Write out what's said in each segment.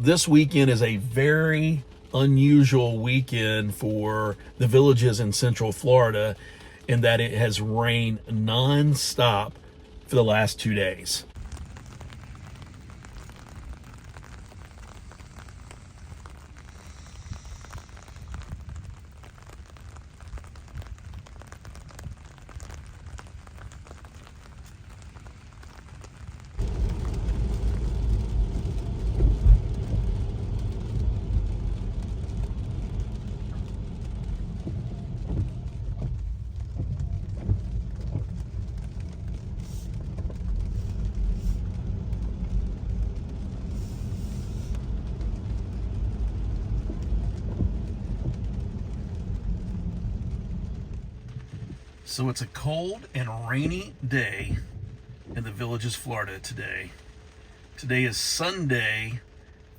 This weekend is a very unusual weekend for the villages in Central Florida in that it has rained non-stop for the last 2 days. So it's a cold and rainy day in the villages, Florida today. Today is Sunday,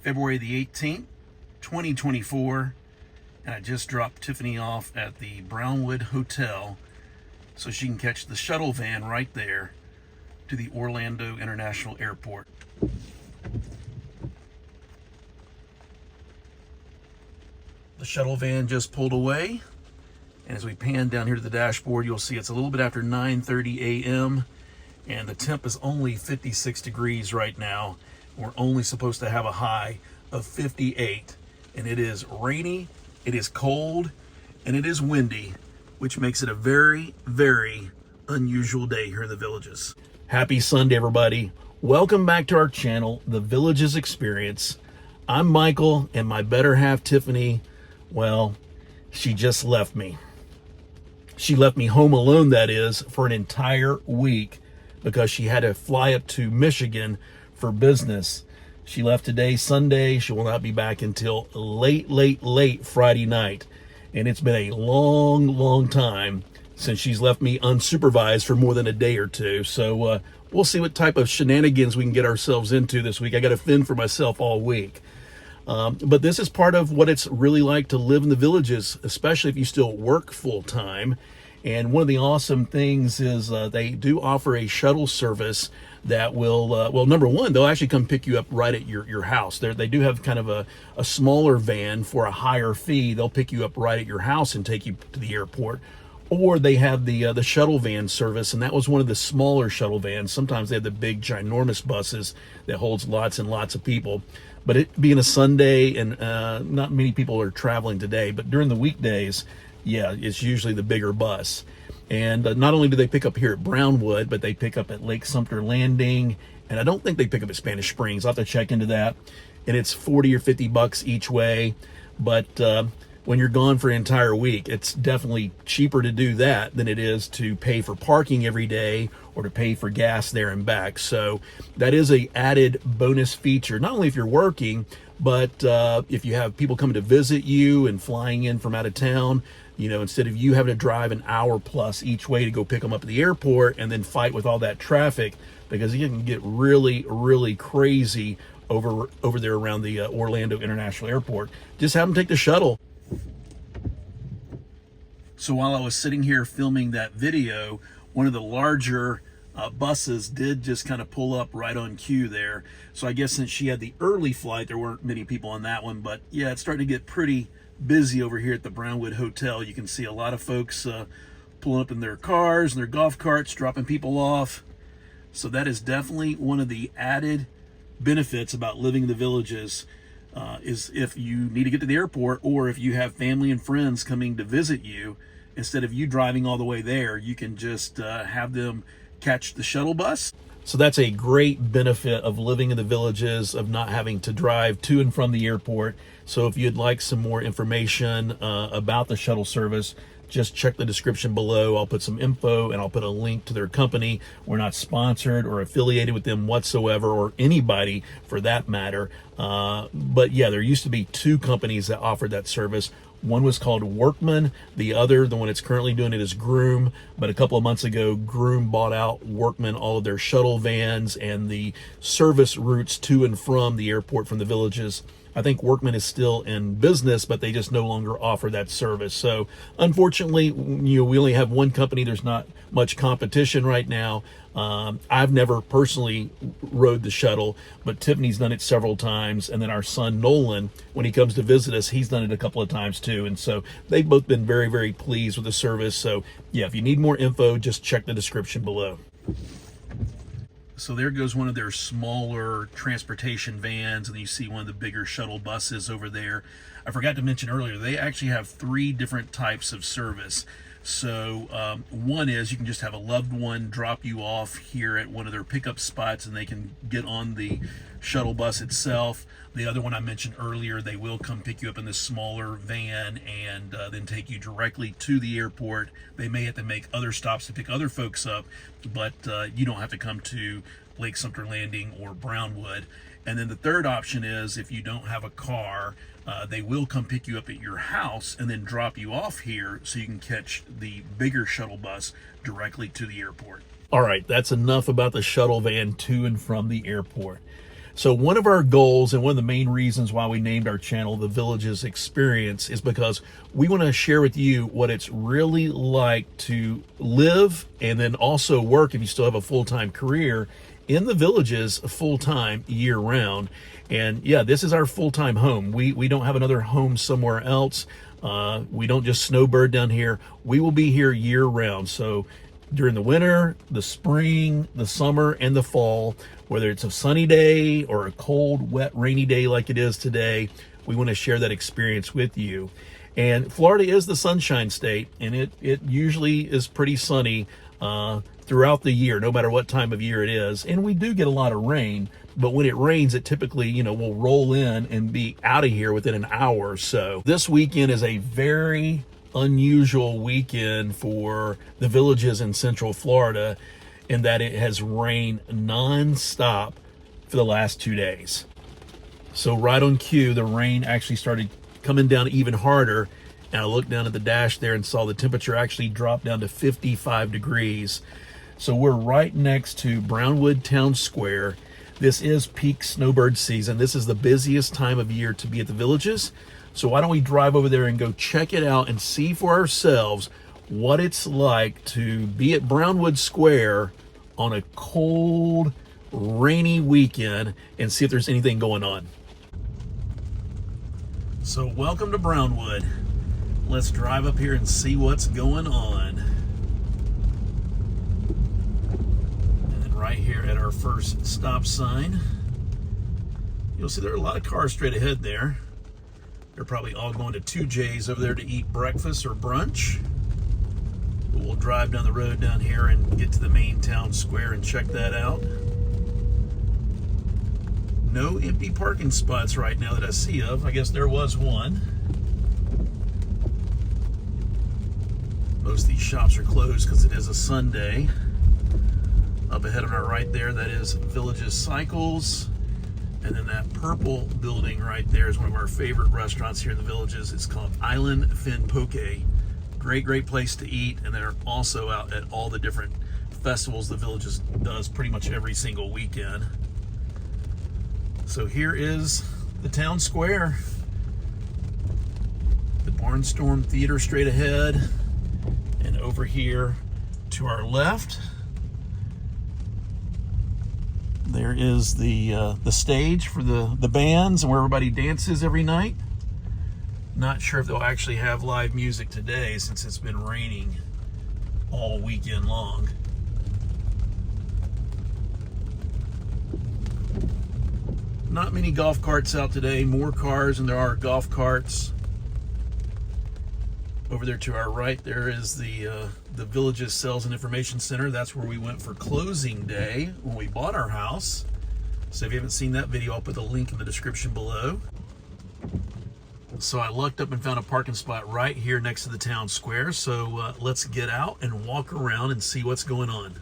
February the 18th, 2024, and I just dropped Tiffany off at the Brownwood Hotel so she can catch the shuttle van right there to the Orlando International Airport. The shuttle van just pulled away. And as we pan down here to the dashboard, you'll see it's a little bit after 9:30 a.m. and the temp is only 56 degrees right now. We're only supposed to have a high of 58. And it is rainy, it is cold, and it is windy, which makes it a very, very unusual day here in the villages. Happy Sunday, everybody. Welcome back to our channel, The Villages Experience. I'm Michael, and my better half, Tiffany, well, she just left me. She left me home alone, that is, for an entire week because she had to fly up to Michigan for business. She left today, Sunday. She will not be back until late Friday night. And it's been a long time since she's left me unsupervised for more than a day or two. So we'll see what type of shenanigans we can get ourselves into this week. I got to fend for myself all week. But this is part of what it's really like to live in the villages, especially if you still work full time. And one of the awesome things is they do offer a shuttle service that will, well, number one, they'll actually come pick you up right at your house. They do have kind of a smaller van for a higher fee. They'll pick you up right at your house and take you to the airport. Or they have the shuttle van service, and that was one of the smaller shuttle vans. Sometimes they have the big, ginormous buses that holds lots and lots of people. But it being a Sunday and not many people are traveling today, but during the weekdays, yeah, it's usually the bigger bus. And not only do they pick up here at Brownwood, but they pick up at Lake Sumter Landing. And I don't think they pick up at Spanish Springs. I'll have to check into that. And it's 40 or 50 bucks each way. But when you're gone for an entire week, it's definitely cheaper to do that than it is to pay for parking every day or to pay for gas there and back. So that is a added bonus feature, not only if you're working, but if you have people coming to visit you and flying in from out of town, you know, instead of you having to drive an hour plus each way to go pick them up at the airport and then fight with all that traffic, because you can get really crazy over there around the Orlando International Airport. Just have them take the shuttle. So while I was sitting here filming that video, one of the larger buses did just kind of pull up right on cue there. So I guess since she had the early flight, there weren't many people on that one. But yeah, it's starting to get pretty busy over here at the Brownwood Hotel. You can see a lot of folks pulling up in their cars and their golf carts, dropping people off. So that is definitely one of the added benefits about living in the villages. Is if you need to get to the airport, or if you have family and friends coming to visit you, instead of you driving all the way there, you can just have them catch the shuttle bus. So that's a great benefit of living in the villages, of not having to drive to and from the airport. So if you'd like some more information about the shuttle service, just check the description below. I'll put some info and I'll put a link to their company. We're not sponsored or affiliated with them whatsoever, or anybody for that matter. But yeah, there used to be two companies that offered that service. One was called Workman. The other, the one that's currently doing it, is Groom. But a couple of months ago, Groom bought out Workman, all of their shuttle vans and the service routes to and from the airport from the villages. I think Workman is still in business, but they just no longer offer that service. So unfortunately, we only have one company. There's not much competition right now. I've never personally rode the shuttle, but Tiffany's done it several times. And then our son Nolan, when he comes to visit us, he's done it a couple of times too. And so they've both been very, very pleased with the service. So yeah, if you need more info, just check the description below. So there goes one of their smaller transportation vans, and you see one of the bigger shuttle buses over there. I forgot to mention earlier, they actually have 3 different types of service. So one is you can just have a loved one drop you off here at one of their pickup spots, and they can get on the shuttle bus itself. The other one I mentioned earlier, they will come pick you up in this smaller van and then take you directly to the airport. They may have to make other stops to pick other folks up, but you don't have to come to Lake Sumter Landing or Brownwood. And then the third option is if you don't have a car, they will come pick you up at your house and then drop you off here so you can catch the bigger shuttle bus directly to the airport. All right, that's enough about the shuttle van to and from the airport. So one of our goals and one of the main reasons why we named our channel The Villages Experience is because we want to share with you what it's really like to live and then also work, if you still have a full-time career, in the Villages full-time year-round. And yeah, this is our full-time home. We don't have another home somewhere else. We don't just snowbird down here. We will be here year-round. So during the winter, the spring, the summer, and the fall, whether it's a sunny day or a cold, wet, rainy day like it is today, we want to share that experience with you. And Florida is the sunshine state, and it usually is pretty sunny throughout the year, no matter what time of year it is. And we do get a lot of rain, but when it rains, it typically, will roll in and be out of here within an hour or so. This weekend is a very unusual weekend for the Villages in Central Florida in that it has rained non-stop for the last 2 days. So right on cue, the rain actually started coming down even harder, and I looked down at the dash there and saw the temperature actually drop down to 55 degrees. So we're right next to Brownwood Town Square. This is peak snowbird season. This is the busiest time of year to be at the Villages. So why don't we drive over there and go check it out and see for ourselves what it's like to be at Brownwood Square on a cold, rainy weekend and see if there's anything going on. So welcome to Brownwood. Let's drive up here and see what's going on. And then right here at our first stop sign, you'll see there are a lot of cars straight ahead there. They're probably all going to 2J's over there to eat breakfast or brunch. But we'll drive down the road down here and get to the main town square and check that out. No empty parking spots right now that I see of. I guess there was one. Most of these shops are closed because it is a Sunday. Up ahead on our right there, that is Villages Cycles. And then that purple building right there is one of our favorite restaurants here in the Villages. It's called Island Fin Poke. Great place to eat. And they're also out at all the different festivals the Villages does pretty much every single weekend. So here is the town square. The Barnstorm Theater straight ahead. And over here to our left, there is the stage for the bands and where everybody dances every night. Not sure if they'll actually have live music today since it's been raining all weekend long. Not many golf carts out today, more cars than there are golf carts. Over there to our right, there is the Villages Sales and Information Center. That's where we went for closing day when we bought our house. So if you haven't seen that video, I'll put the link in the description below. So I lucked up and found a parking spot right here next to the town square. So let's get out and walk around and see what's going on.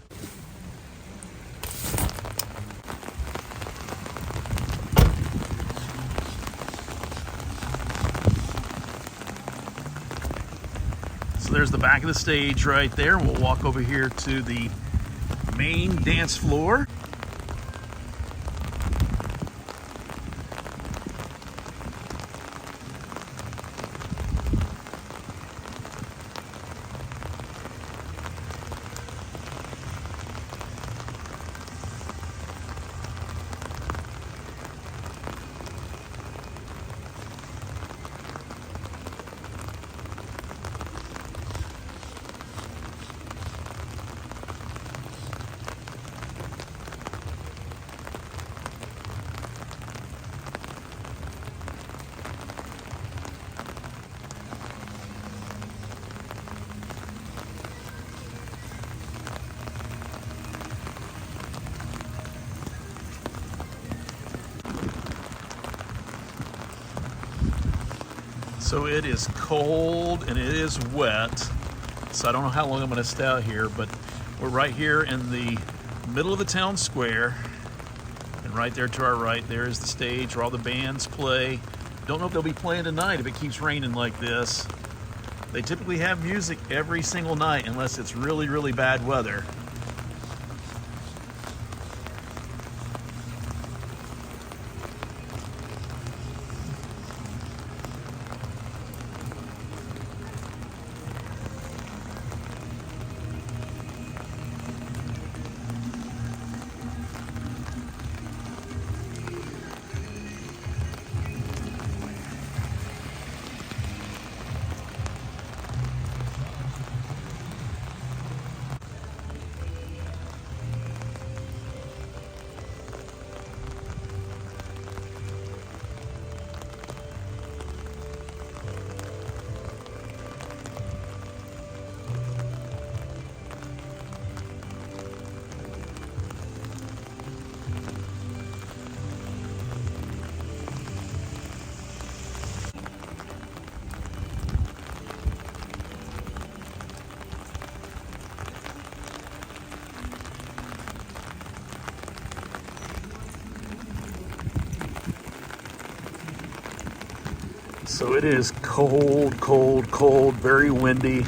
So there's the back of the stage right there. We'll walk over here to the main dance floor. So it is cold and it is wet. So I don't know how long I'm going to stay out here, but we're right here in the middle of the town square. And right there to our right, there is the stage where all the bands play. Don't know if they'll be playing tonight if it keeps raining like this. They typically have music every single night unless it's really, really bad weather. So it is cold, cold, cold, very windy.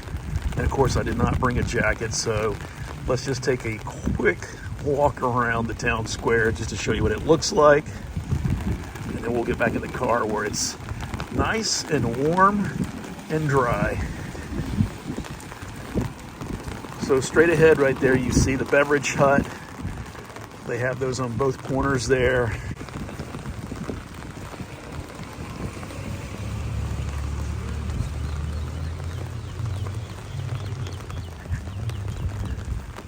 And of course I did not bring a jacket, so let's just take a quick walk around the town square just to show you what it looks like. And then we'll get back in the car where it's nice and warm and dry. So straight ahead right there you see the beverage hut. They have those on both corners there.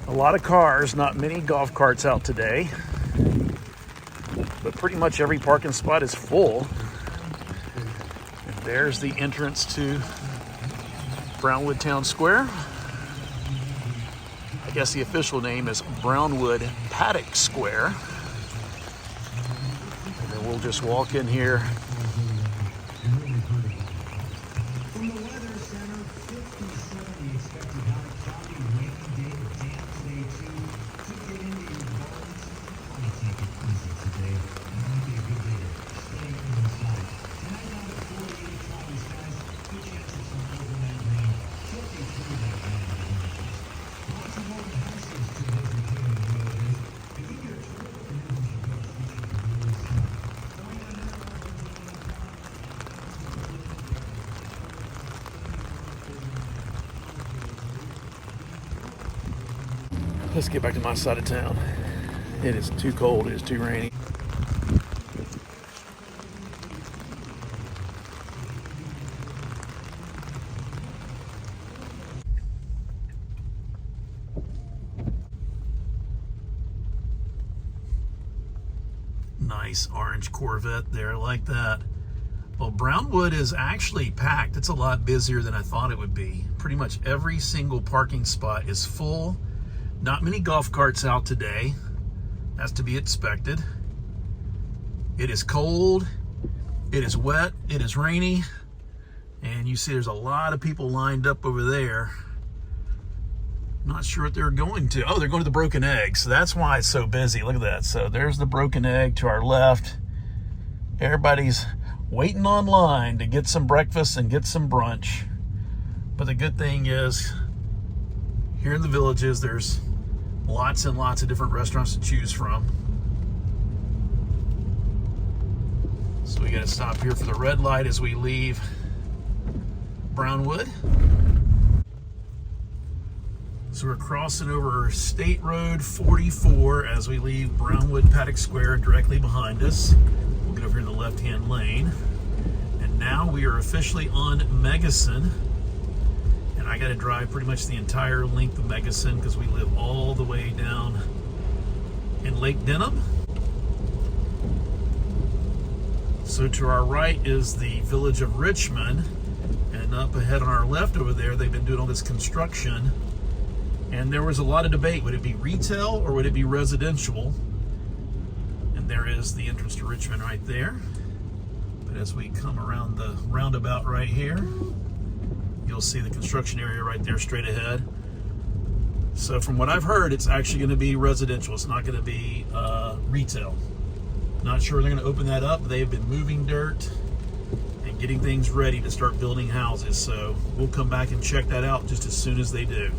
A lot of cars, not many golf carts out today, but pretty much every parking spot is full. And there's the entrance to Brownwood Town Square. I guess the official name is Brownwood Paddock Square. And then we'll just walk in here. Let's get back to my side of town. It is too cold, it is too rainy. Nice orange Corvette there, like that. Well, Brownwood is actually packed. It's a lot busier than I thought it would be. Pretty much every single parking spot is full. Not many golf carts out today. That's to be expected. It is cold, it is wet, it is rainy, and you see there's a lot of people lined up over there. Not sure what they're going to. Oh, they're going to the Broken Egg, so that's why it's so busy. Look at that. So there's the Broken Egg to our left. Everybody's waiting online to get some breakfast and get some brunch. But the good thing is, here in the Villages, there's lots and lots of different restaurants to choose from. So we got to stop here for the red light as we leave Brownwood. So we're crossing over State Road 44 as we leave Brownwood Paddock Square directly behind us. We'll get over here in the left-hand lane. And now we are officially on Megason. And I got to drive pretty much the entire length of Megason because we live all the way down in Lake Denham. So to our right is the village of Richmond, and up ahead on our left over there, they've been doing all this construction, and there was a lot of debate. Would it be retail or would it be residential? And there is the entrance to Richmond right there. But as we come around the roundabout right here, you'll see the construction area right there straight ahead. So from what I've heard, it's actually going to be residential. It's not going to be retail. Not sure they're going to open that up. They've been moving dirt and getting things ready to start building houses. So we'll come back and check that out just as soon as they do.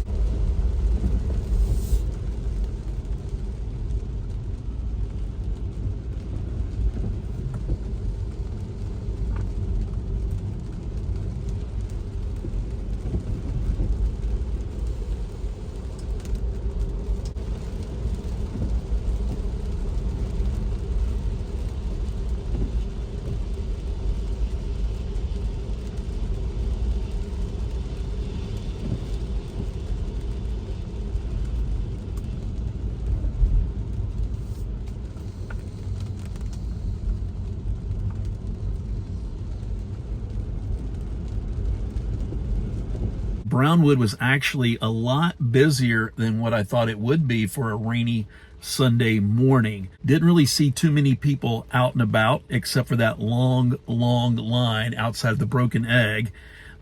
Brownwood was actually a lot busier than what I thought it would be for a rainy Sunday morning. Didn't really see too many people out and about except for that long line outside of the Broken Egg.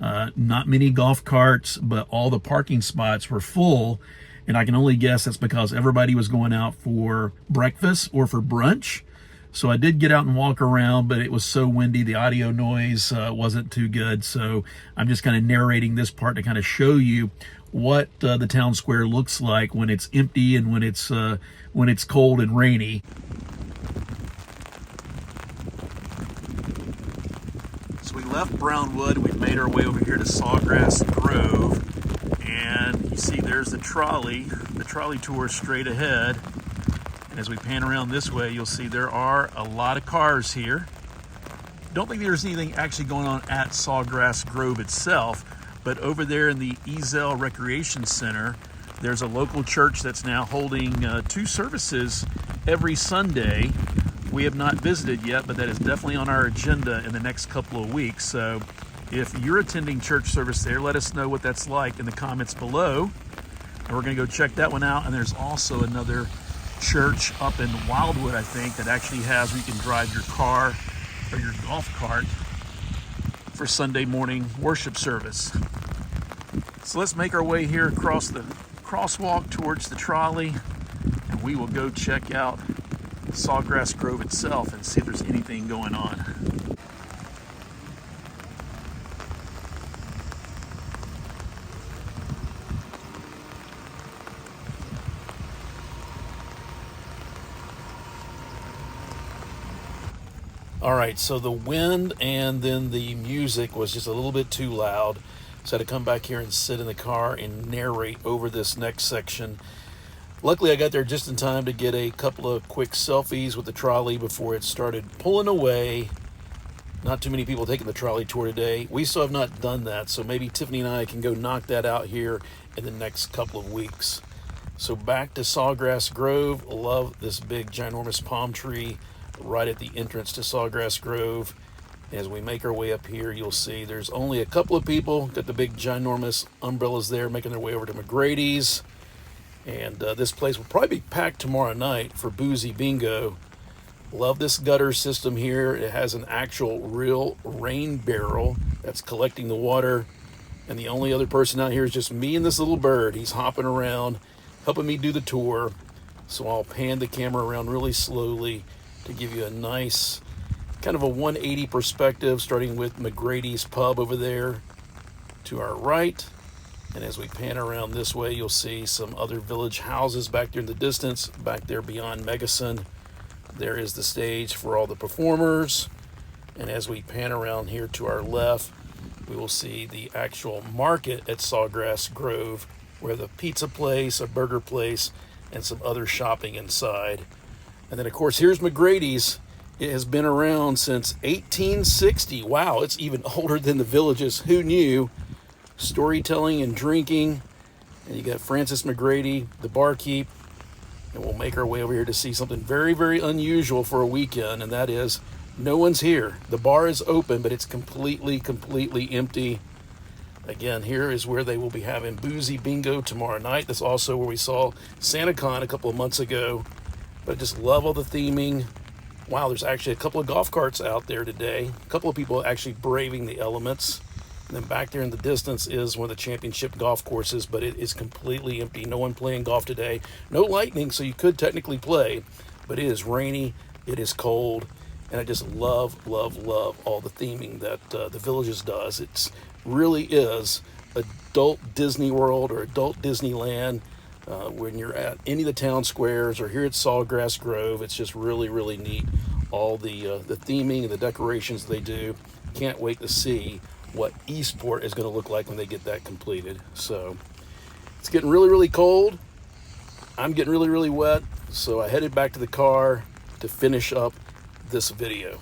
Not many golf carts, but all the parking spots were full. And I can only guess that's because everybody was going out for breakfast or for brunch. So I did get out and walk around, but it was so windy, the audio noise wasn't too good. So I'm just kind of narrating this part to kind of show you what the town square looks like when it's empty and when it's cold and rainy. So we left Brownwood, we made our way over here to Sawgrass Grove, and you see there's the trolley tour straight ahead. And as we pan around this way, you'll see there are a lot of cars here. Don't think there's anything actually going on at Sawgrass Grove itself, but over there in the Ezel Recreation Center, there's a local church that's now holding 2 services every Sunday. We have not visited yet, but that is definitely on our agenda in the next couple of weeks. So if you're attending church service there, let us know what that's like in the comments below. And we're going to go check that one out. And there's also another church up in Wildwood, I think, that actually has where you can drive your car or your golf cart for Sunday morning worship service. So let's make our way here across the crosswalk towards the trolley, and we will go check out Sawgrass Grove itself and see if there's anything going on. All right, so the wind and then the music was just a little bit too loud. So I had to come back here and sit in the car and narrate over this next section. Luckily, I got there just in time to get a couple of quick selfies with the trolley before it started pulling away. Not too many people taking the trolley tour today. We still have not done that, so maybe Tiffany and I can go knock that out here in the next couple of weeks. So back to Sawgrass Grove. Love this big, ginormous palm tree right at the entrance to Sawgrass Grove. As we make our way up here, you'll see there's only a couple of people. Got the big, ginormous umbrellas there making their way over to McGrady's. And this place will probably be packed tomorrow night for Boozy Bingo. Love this gutter system here. It has an actual real rain barrel that's collecting the water. And the only other person out here is just me and this little bird. He's hopping around, helping me do the tour. So I'll pan the camera around really slowly to give you a nice kind of a 180 perspective, starting with McGrady's Pub over there to our right. And as we pan around this way, you'll see some other village houses back there in the distance. Back there beyond Megason, there is the stage for all the performers. And as we pan around here to our left, we will see the actual market at Sawgrass Grove, where the pizza place, a burger place, and some other shopping inside. And then, of course, here's McGrady's. It has been around since 1860. Wow, it's even older than the Villages. Who knew? Storytelling and drinking. And you got Francis McGrady, the barkeep. And we'll make our way over here to see something very, very unusual for a weekend, and that is no one's here. The bar is open, but it's completely empty. Again, here is where they will be having Boozy Bingo tomorrow night. That's also where we saw SantaCon a couple of months ago. But I just love all the theming. Wow, there's actually a couple of golf carts out there today. A couple of people actually braving the elements. And then back there in the distance is one of the championship golf courses, but it is completely empty. No one playing golf today. No lightning, so you could technically play, but it is rainy, it is cold, and I just love, love, love all the theming that the Villages does. It really is adult Disney World or adult Disneyland. When you're at any of the town squares or here at Sawgrass Grove, it's just really, really neat. All the theming and the decorations they do. Can't wait to see what Eastport is going to look like when they get that completed. So it's getting really, really cold. I'm getting really, really wet. So I headed back to the car to finish up this video.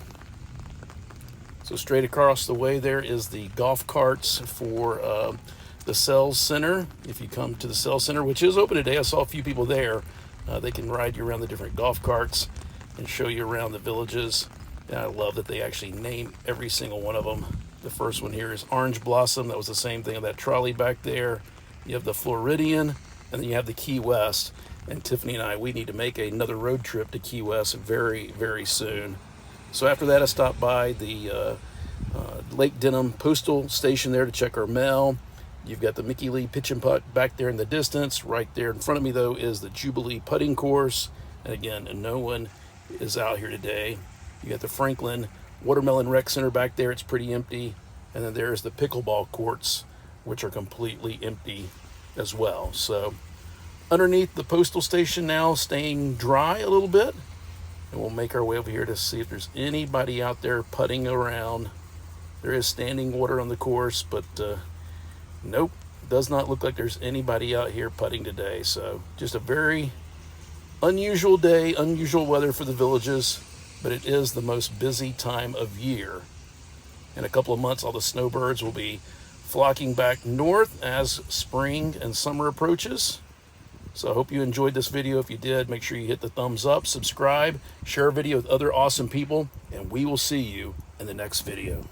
So straight across the way there is the golf carts for the Sales Center. If you come to the Sales Center, which is open today, I saw a few people there. They can ride you around the different golf carts and show you around the Villages. And I love that they actually name every single one of them. The first one here is Orange Blossom. That was the same thing on that trolley back there. You have the Floridian, and then you have the Key West. And Tiffany and I, we need to make another road trip to Key West very, very soon. So after that, I stopped by the Lake Denham Postal Station there to check our mail. You've got the Mickey Lee Pitch and Putt back there in the distance. Right there in front of me, though, is the Jubilee Putting Course. And again, no one is out here today. You got the Franklin Watermelon Rec Center back there. It's pretty empty. And then there's the pickleball courts, which are completely empty as well. So underneath the postal station now, staying dry a little bit. And we'll make our way over here to see if there's anybody out there putting around. There is standing water on the course, but nope, does not look like there's anybody out here putting today. So just a very unusual day, unusual weather for the Villages, but it is the most busy time of year. In a couple of months, all the snowbirds will be flocking back north as spring and summer approaches. So I hope you enjoyed this video. If you did, make sure you hit the thumbs up, subscribe, share a video with other awesome people, and we will see you in the next video.